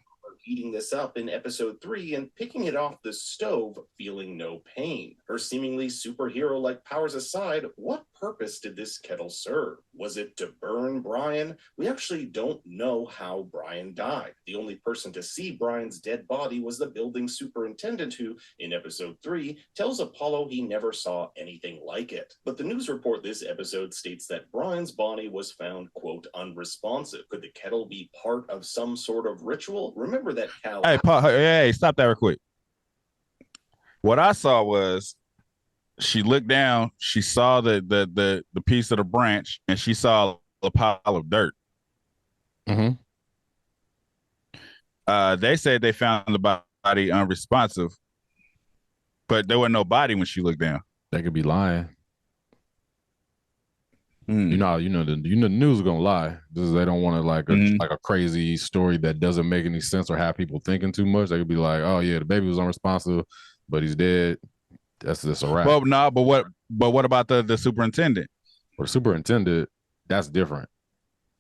Heating this up in episode 3 and picking it off the stove, feeling no pain. Her seemingly superhero-like powers aside, what purpose did this kettle serve? Was it to burn Brian? We actually don't know how Brian died. The only person to see Brian's dead body was the building superintendent who, in episode 3, tells Apollo he never saw anything like it. But the news report this episode states that Brian's body was found, quote, unresponsive. Could the kettle be part of some sort of ritual? Remember that Cal... Hey, Paul, hey, stop that real quick. What I saw was she looked down, she saw the piece of the branch, and she saw a pile of dirt. Mm-hmm. They said they found the body unresponsive, but there wasn't no body when she looked down. They could be lying. You know, the news is gonna lie. They don't want to like a crazy story that doesn't make any sense or have people thinking too much. They could be like, oh yeah, the baby was unresponsive, but he's dead. That's just a wrap. Well, no, but what about the superintendent? Or the superintendent, that's different.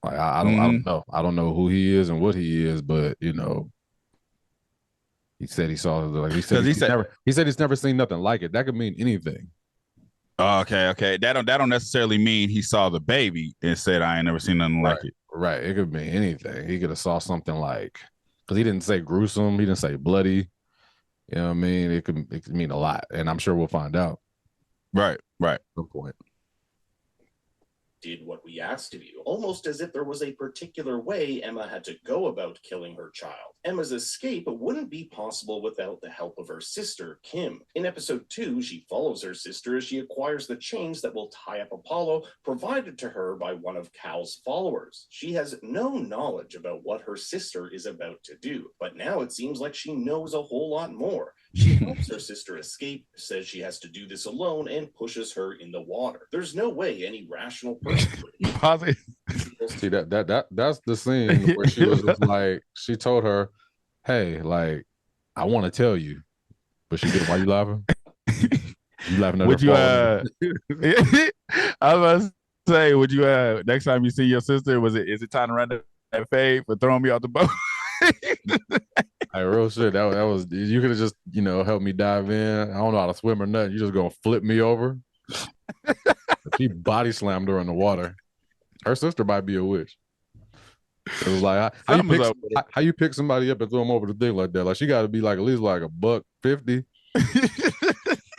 Like I don't know. I don't know who he is and what he is, but you know, he said he saw he said he's never seen nothing like it. That could mean anything. Okay. That don't necessarily mean he saw the baby and said I ain't never seen nothing like it. Right. It could mean anything. He could have saw something like, because he didn't say gruesome, he didn't say bloody. You know what I mean? It could mean a lot, and I'm sure we'll find out. Right. At some point. Did what we asked of you, almost as if there was a particular way Emma had to go about killing her child. Emma's escape wouldn't be possible without the help of her sister, Kim. In episode 2, she follows her sister as she acquires the chains that will tie up Apollo, provided to her by one of Cal's followers. She has no knowledge about what her sister is about to do, but now it seems like she knows a whole lot more. She helps her sister escape, says she has to do this alone, and pushes her in the water. There's no way any rational person would. See, that's the scene where she was just like, she told her, hey, like, I want to tell you. But she didn't. Why you laughing? You laughing at would her you I was about to say, would you next time you see your sister, is it time to run that fade for throwing me off the boat? Like, real shit. That was you could have just, helped me dive in. I don't know how to swim or nothing. You just gonna flip me over. She body slammed her in the water. Her sister might be a witch. It was like, how you pick somebody up and throw them over the thing like that? Like, she got to be like at least like $150.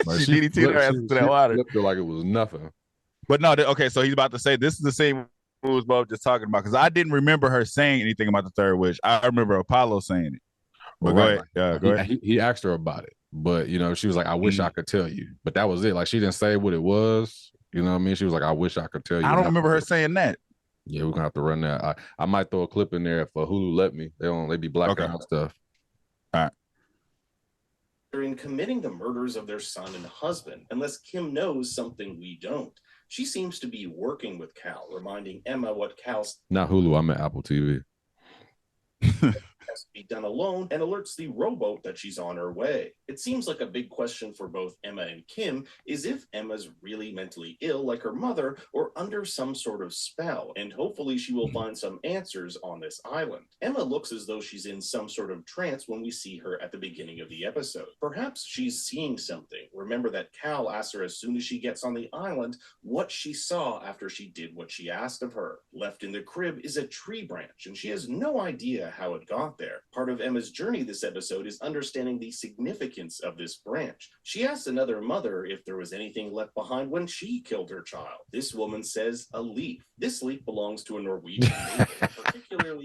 Like, she DDT'd her ass into that water. Flipped her like it was nothing. But no, okay, so he's about to say this is the same we was both just talking about, because I didn't remember her saying anything about the third witch. I remember Apollo saying it. But well, go ahead. He asked her about it, but she was like, I wish I could tell you. But that was it. Like, she didn't say what it was. You know what I mean? She was like, I wish I could tell you. I don't remember her saying that. Yeah, we're gonna have to run that. I might throw a clip in there if Hulu let me. They be blacking out stuff. All right. In committing the murders of their son and husband, unless Kim knows something we don't. She seems to be working with Cal, reminding Emma what Cal's not Hulu. I'm at Apple TV. Has to be done alone, and alerts the rowboat that she's on her way. It seems like a big question for both Emma and Kim is if Emma's really mentally ill like her mother or under some sort of spell, and hopefully she will find some answers on this island. Emma looks as though she's in some sort of trance when we see her at the beginning of the episode. Perhaps she's seeing something. Remember that Cal asks her as soon as she gets on the island what she saw after she did what she asked of her. Left in the crib is a tree branch, and she has no idea how it got there. Part of Emma's journey this episode is understanding the significance of this branch. She asked another mother if there was anything left behind when she killed her child. This woman says a leaf. This leaf belongs to a Norwegian native, particularly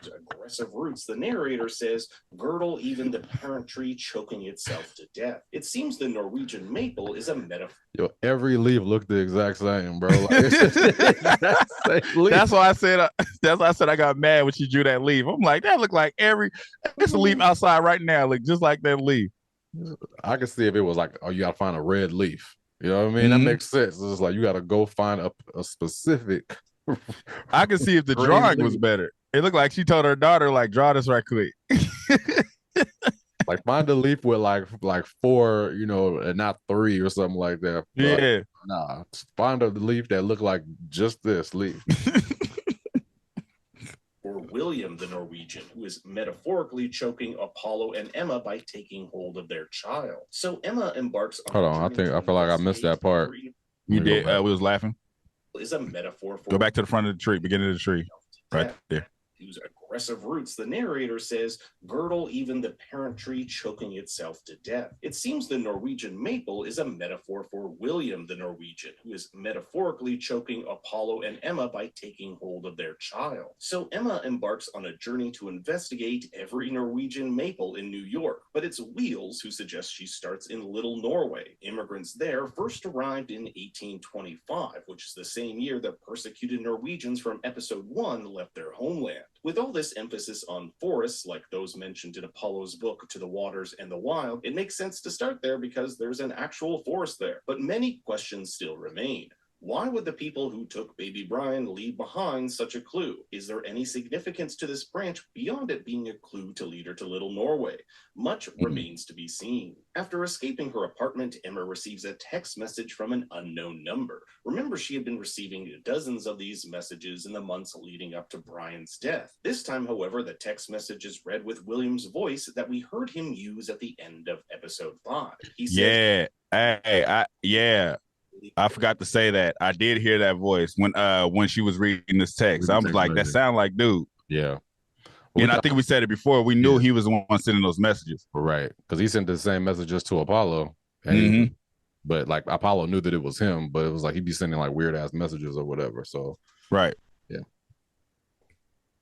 aggressive roots, the narrator says, girdle even the parent tree choking itself to death. It seems the Norwegian maple is a metaphor. Yo, every leaf looked the exact same, bro. Like, it's just the exact same leaf. That's why I said. That's why I said I got mad when she drew that leaf. I'm like, that looked like it's a leaf outside right now, look just like that leaf. I could see if it was like, oh, you gotta find a red leaf. You know what I mean? That makes sense. It's like you gotta go find a specific. I could see if the drawing was better. It looked like she told her daughter, like, draw this right quick. Like find a leaf with like 4, you know, and not 3 or something like that. But Yeah. nah, find a leaf that look like just this leaf. Or William the Norwegian, who is metaphorically choking Apollo and Emma by taking hold of their child. So Emma embarks on. Hold on, I feel like I missed that part. You did. We was laughing. Is a metaphor for. Go back to the front of the tree, beginning of the tree, right there. Whose aggressive roots, the narrator says, girdle even the parent tree choking itself to death. It seems the Norwegian maple is a metaphor for William the Norwegian, who is metaphorically choking Apollo and Emma by taking hold of their child. So Emma embarks on a journey to investigate every Norwegian maple in New York, but it's Wheels who suggests she starts in Little Norway. Immigrants there first arrived in 1825, which is the same year that persecuted Norwegians from episode 1 left their homeland. With all this emphasis on forests, like those mentioned in Apollo's book To the Waters and the Wild, it makes sense to start there because there's an actual forest there. But many questions still remain. Why would the people who took baby Brian leave behind such a clue? Is there any significance to this branch beyond it being a clue to lead her to Little Norway? Much remains to be seen. After escaping her apartment, Emma receives a text message from an unknown number. Remember, she had been receiving dozens of these messages in the months leading up to Brian's death. This time, however, the text message is read with William's voice that we heard him use at the end of episode 5. He says, I forgot to say that. I did hear that voice when she was reading this text. I was like, that sound like dude. Yeah. And I think we said it before. We knew he was the one sending those messages. Right. Because he sent the same messages to Apollo. But like Apollo knew that it was him, but it was like he'd be sending like weird ass messages or whatever. So right. Yeah.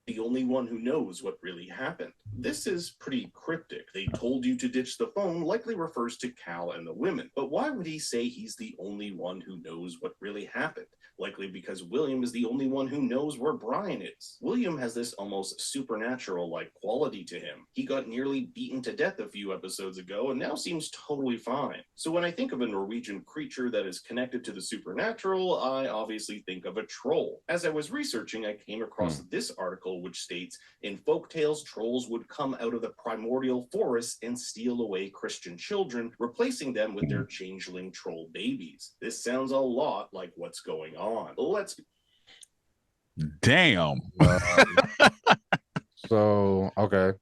The only one who knows what really happened. This is pretty cryptic. They told you to ditch the phone likely refers to Cal and the women. But why would he say he's the only one who knows what really happened? Likely because William is the only one who knows where Brian is. William has this almost supernatural-like quality to him. He got nearly beaten to death a few episodes ago and now seems totally fine. So when I think of a Norwegian creature that is connected to the supernatural, I obviously think of a troll. As I was researching, I came across this article which states, in folktales, trolls would come out of the primordial forests and steal away Christian children, replacing them with their changeling troll babies. This sounds a lot like what's going on. Let's. Damn. So, okay.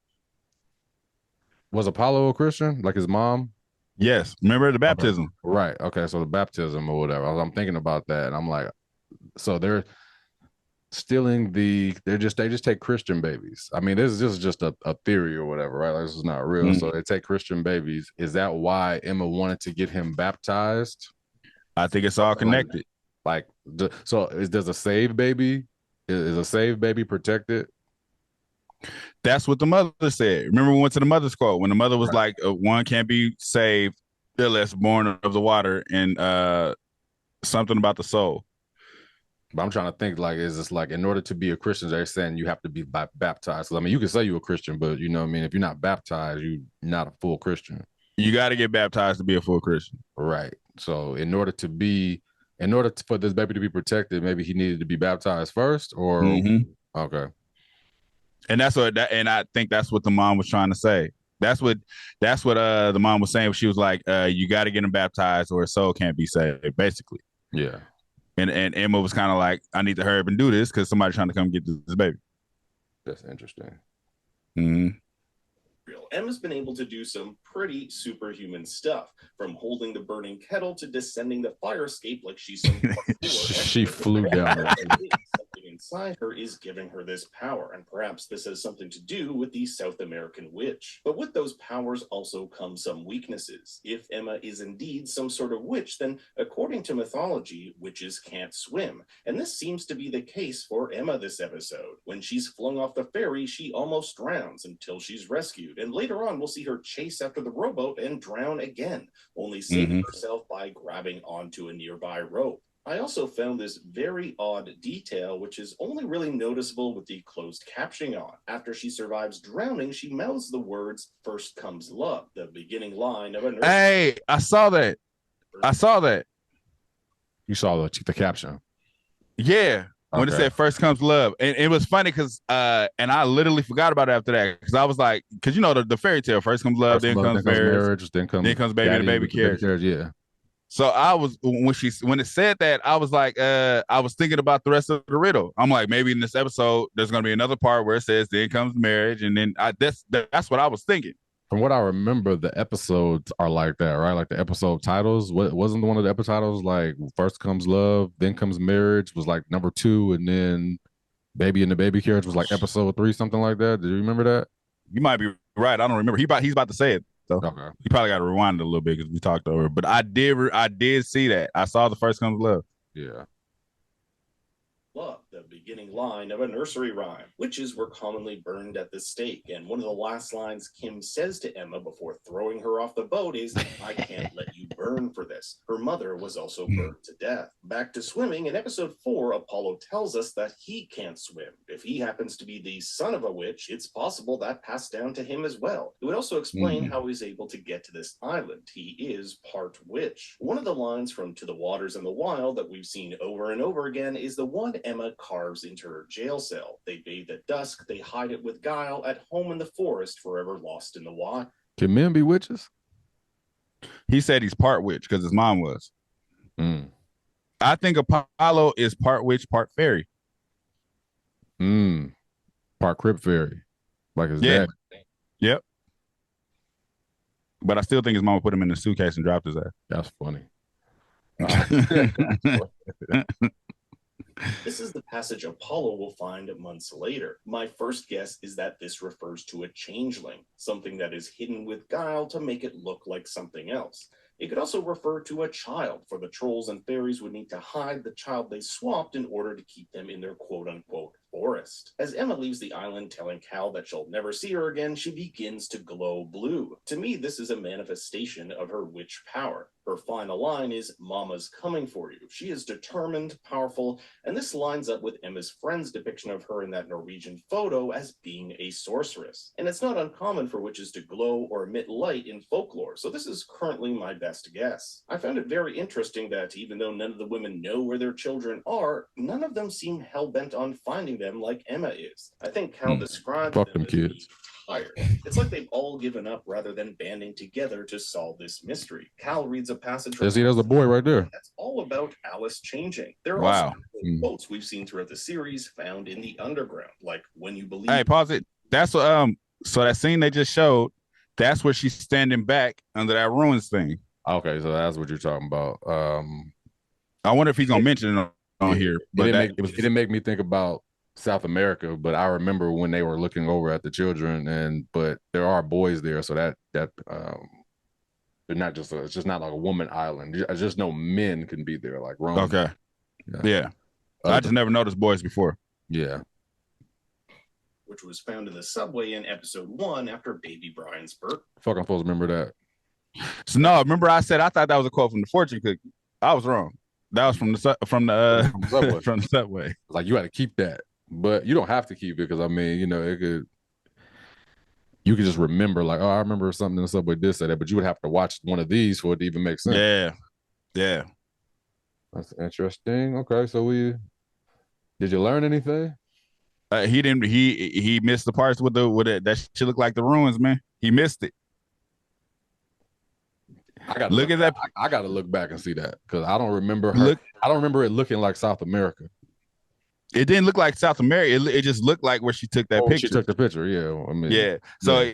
Was Apollo a Christian? Like his mom? Yes. Remember the baptism? Okay. Right. Okay. So the baptism or whatever. I'm thinking about that, and I'm like, so they're stealing they just take Christian babies. I mean, this is just a theory or whatever, right? Like, this is not real. So they take Christian babies. Is that why Emma wanted to get him baptized? I think it's all connected. Does a saved baby is a saved baby protected? That's what the mother said. Remember we went to the mother's quote when the mother was like, one can't be saved unless born of the water, and something about the soul. But I'm trying to think, like, is this like, in order to be a Christian, they're saying you have to be baptized? So, I mean, you can say you're a Christian, but you know what I mean? If you're not baptized, you're not a full Christian. You got to get baptized to be a full Christian. Right. So in order for this baby to be protected, maybe he needed to be baptized first, or okay. And I think that's what the mom was trying to say. That's what the mom was saying. She was like, you got to get him baptized or his soul can't be saved, basically. Yeah. And Emma was kind of like, I need to hurry up and do this because somebody's trying to come get this baby. That's interesting. Emma's been able to do some pretty superhuman stuff, from holding the burning kettle to descending the fire escape like she's some she flew down. inside her is giving her this power, and perhaps this has something to do with the South American witch. But with those powers also come some weaknesses. If Emma is indeed some sort of witch, then according to mythology, witches can't swim. And this seems to be the case for Emma this episode. When she's flung off the ferry, she almost drowns until she's rescued. And later on, we'll see her chase after the rowboat and drown again, only saving herself by grabbing onto a nearby rope. I also found this very odd detail, which is only really noticeable with the closed captioning on. After she survives drowning, she mouths the words, "First comes love," the beginning line of a nursery. Hey, I saw that. You saw the caption. Yeah. When it said "first comes love," and it was funny because and I literally forgot about it after that because I was like, because you know the fairy tale, first comes love, then comes marriage, then comes baby, the baby carriage. Yeah. So I was when it said that, I was like, I was thinking about the rest of the riddle. I'm like, maybe in this episode there's gonna be another part where it says then comes marriage, and then that's what I was thinking. From what I remember, the episodes are like that, right? Like the episode titles. What wasn't one of the episode titles like "First Comes Love," then comes marriage was like number 2, and then "Baby and the Baby Carriage" was like episode 3, something like that. Do you remember that? You might be right. I don't remember. He's about to say it. So okay. You probably got to rewind it a little bit because we talked over. But I did see that. I saw the "First Comes Love." Yeah. Love, the beginning line of a nursery rhyme. Witches were commonly burned at the stake, and one of the last lines Kim says to Emma before throwing her off the boat is, "I can't let you burn for this." Her mother was also burned to death. Back to swimming, in episode 4, Apollo tells us that he can't swim. If he happens to be the son of a witch, it's possible that passed down to him as well. It would also explain how he's able to get to this island. He is part witch. One of the lines from To the Waters and the Wild that we've seen over and over again is the one Emma carves into her jail cell. They bathe at dusk, they hide it with guile, at home in the forest, forever lost in the wild. Can men be witches? He said he's part witch because his mom was. I think Apollo is part witch, part fairy. Part crypt fairy. Like his dad. Yep. But I still think his mama put him in the suitcase and dropped his ass. That's funny. This is the passage Apollo will find months later. My first guess is that this refers to a changeling, something that is hidden with guile to make it look like something else. It could also refer to a child, for the trolls and fairies would need to hide the child they swapped in order to keep them in their quote-unquote forest. As Emma leaves the island telling Cal that she'll never see her again, she begins to glow blue. To me, this is a manifestation of her witch power. Her final line is, "Mama's coming for you." She is determined, powerful, and this lines up with Emma's friend's depiction of her in that Norwegian photo as being a sorceress. And it's not uncommon for witches to glow or emit light in folklore, so this is currently my best guess. I found it very interesting that even though none of the women know where their children are, none of them seem hell-bent on finding them like Emma is. I think Cal describes Fuck them them as kids. tired. It's like they've all given up rather than banding together to solve this mystery. Cal reads a passage from There's a boy right there. that's all about Alice changing. There are Wow. also quotes we've seen throughout the series found in the underground, like "When you believe." Hey, pause it. That's what so that scene they just showed, that's where she's standing back under that ruins thing. Okay, so that's what you're talking about. I wonder if he's gonna mention it on here. But it didn't make me think about South America, but I remember when they were looking over at the children, but there are boys there, so that they're not just it's just not like a woman island. I just know men can be there, like Rome. Okay, yeah. I just never noticed boys before. Yeah, which was found in the subway in episode 1 after baby Brian's birth. Fuck, I'm supposed to remember that. So no, remember I said I thought that was a quote from the fortune cookie. I was wrong. That was from the subway. Like, you got to keep that, but you don't have to keep it because I mean, you know, you could just remember like, oh, I remember something in the subway did say that, but you would have to watch one of these for it to even make sense. Yeah. That's interesting. Okay, so did you learn anything? He didn't. He missed the parts with it. That shit looked like the ruins, man. He missed it. I gotta look at that. I gotta look back and see that because I don't remember her. I don't remember it looking like South America. It didn't look like South America. It just looked like where she took that picture. She took the picture. Yeah. I mean, yeah. So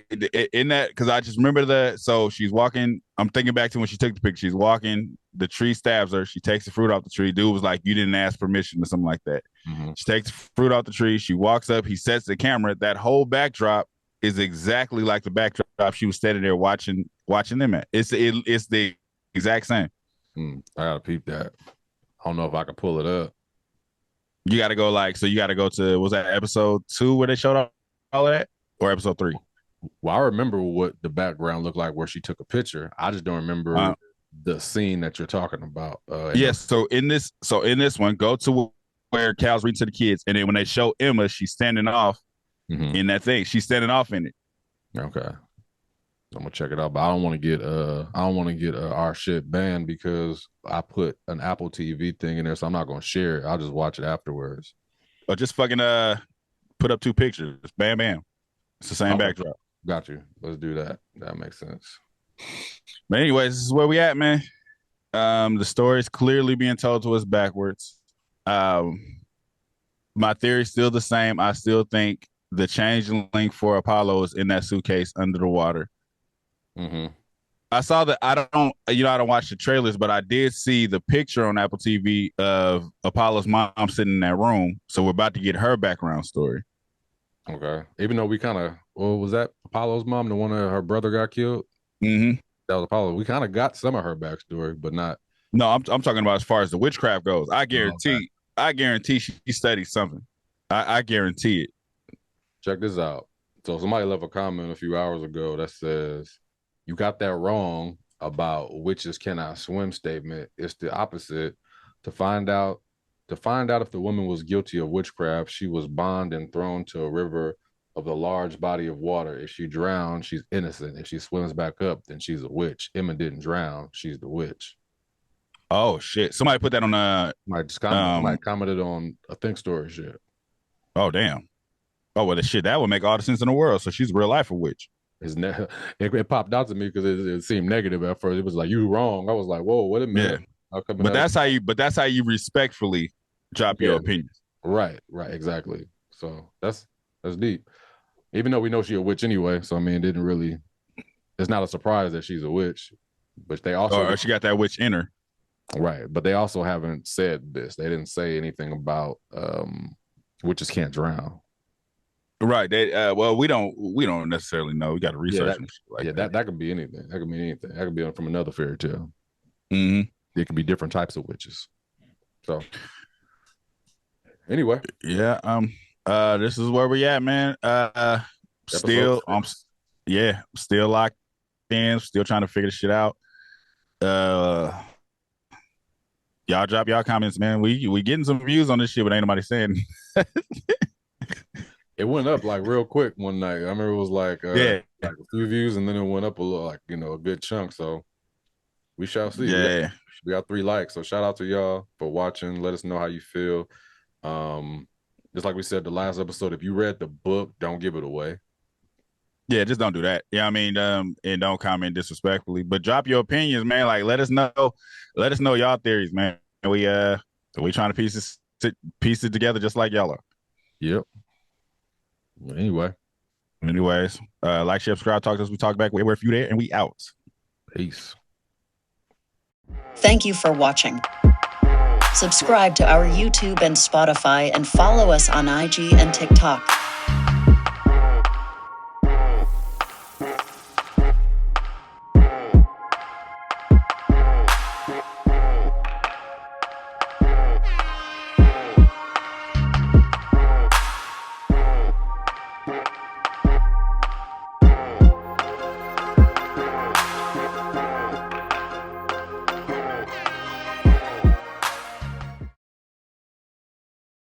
in that, because I just remember that. So she's walking. I'm thinking back to when she took the picture. She's walking. The tree stabs her. She takes the fruit off the tree. Dude was like, "You didn't ask permission," or something like that. Mm-hmm. She takes the fruit off the tree. She walks up. He sets the camera. That whole backdrop is exactly like the backdrop she was standing there watching them at. It's the exact same. I gotta peep that. I don't know if I can pull it up. You got to go you got to go to, was that episode 2 where they showed all of that, or episode 3? Well, I remember what the background looked like where she took a picture. I just don't remember the scene that you're talking about. Yes. So in this one, go to where Cal's reading to the kids, and then when they show Emma, she's standing off in that thing. She's standing off in it. Okay. I'm gonna check it out, but I don't want to get our shit banned because I put an Apple TV thing in there, so I'm not gonna share it. I'll just watch it afterwards. Or just fucking put up 2 pictures. Bam, bam. It's the same backdrop. Got you. Let's do that. That makes sense. But anyways, this is where we at, man. The story is clearly being told to us backwards. My theory is still the same. I still think the changeling for Apollo is in that suitcase under the water. Mm-hmm. I saw that. I don't watch the trailers, but I did see the picture on Apple TV of Apollo's mom sitting in that room. So we're about to get her background story. Okay. Even though we kind of, was that Apollo's mom, the one that her brother got killed? Mm-hmm. That was Apollo. We kind of got some of her backstory, but not. No, I'm talking about as far as the witchcraft goes. I guarantee she studied something. I guarantee it. Check this out. So somebody left a comment a few hours ago that says, "You got that wrong about witches cannot swim statement. It's the opposite. To find out if the woman was guilty of witchcraft, she was bound and thrown to a river of the large body of water. If she drowned, she's innocent. If she swims back up, then she's a witch. Emma didn't drown. She's the witch." Oh shit! Somebody put that on somebody commented on a Think Story shit. Oh damn! Oh well, that would make all the sense in the world. So she's a real life a witch. It popped out to me because it seemed negative at first. It was like, "You wrong." I was like, "Whoa, what a minute." Yeah. But that's how you respectfully drop your opinion. Right, exactly. So that's deep. Even though we know she's a witch anyway, so I mean, it's not a surprise that she's a witch. But they also, or she got that witch in her. Right, but they also haven't said this. They didn't say anything about witches can't drown. Right. They we don't necessarily know. We got to research. That could be anything. That could be anything. That could be from another fairy tale. Mm-hmm. It could be different types of witches. So anyway, yeah. This is where we at, man. Still locked in. Still trying to figure this shit out. Y'all drop y'all comments, man. We getting some views on this shit, but ain't nobody saying. It went up like real quick one night. I remember it was like a few views, and then it went up a little, like, a good chunk. So we shall see. Yeah, we got 3 likes. So shout out to y'all for watching. Let us know how you feel. Just like we said the last episode, if you read the book, don't give it away. Yeah, just don't do that. Yeah, I mean, and don't comment disrespectfully, but drop your opinions, man. Like, let us know y'all theories, man. We trying to piece it together just like y'all are. Yep. Anyways, like, share, subscribe, talk to us. We talk back. We're a few there, and we out. Peace. Thank you for watching. Subscribe to our YouTube and Spotify, and follow us on IG and TikTok.